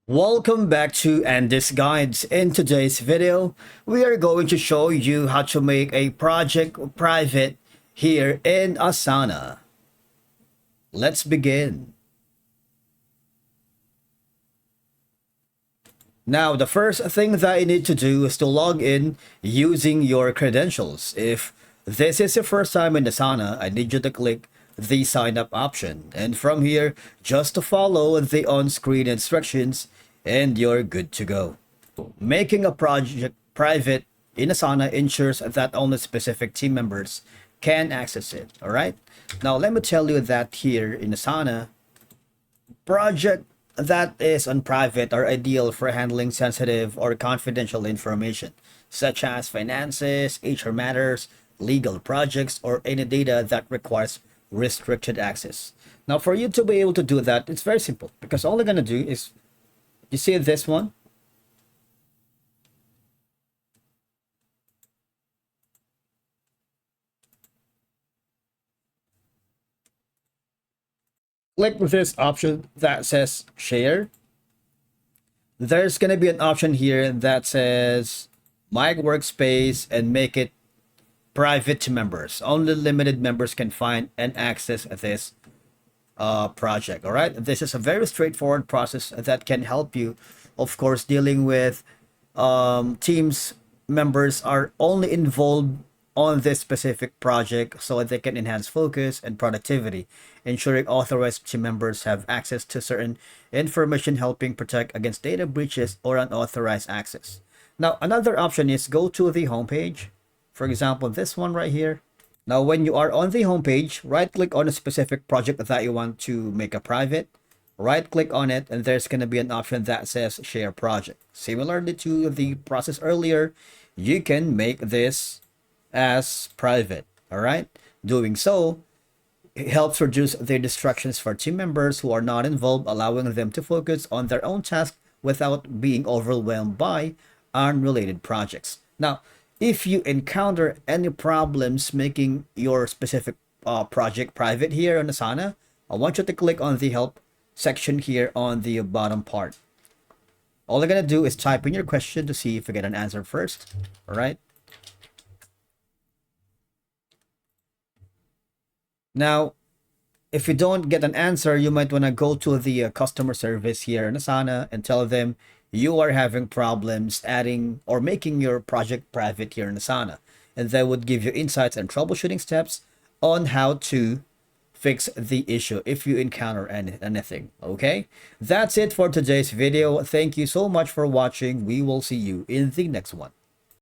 Welcome back to Andy's Guides. In today's video, we are going to show you how to make a project private here in Asana. Let's begin. Now, the first thing that you need to do is to log in using your credentials. If this is your first time in Asana, I need you to click the sign up option. And from here, just to follow the on-screen instructions and you're good to go. Making a project private in Asana ensures that only specific team members can access it. All right. Now, let me tell you that here in Asana, project that is on private are ideal for handling sensitive or confidential information, such as finances, HR matters, legal projects, or any data that requires restricted access. Now, for you to be able to do that, it's very simple because all you're going to do is, you see this one? Click this option that says share. There's going to be an option here that says my workspace and make it private to members. Only limited members can find and access this project. All right. This is a very straightforward process that can help you, of course, dealing with teams members are only involved on this specific project so they can enhance focus and productivity, ensuring authorized team members have access to certain information, helping protect against data breaches or unauthorized access. Now, another option is go to the homepage. For example, this one right here. Now, when you are on the homepage, right click on a specific project that you want to make a private. Right click on it, and there's going to be an option that says share project. Similarly to the process earlier, you can make this as private. All right. Doing so, it helps reduce the distractions for team members who are not involved, allowing them to focus on their own task without being overwhelmed by unrelated projects. Now, if you encounter any problems making your specific project private here on Asana, I want you to click on the help section here on the bottom part. All you're going to do is type in your question to see if you get an answer first. All right. Now, if you don't get an answer, you might want to go to the customer service here in Asana and tell them you are having problems adding or making your project private here in Asana. And they would give you insights and troubleshooting steps on how to fix the issue if you encounter anything. Okay, that's it for today's video. Thank you so much for watching. We will see you in the next one.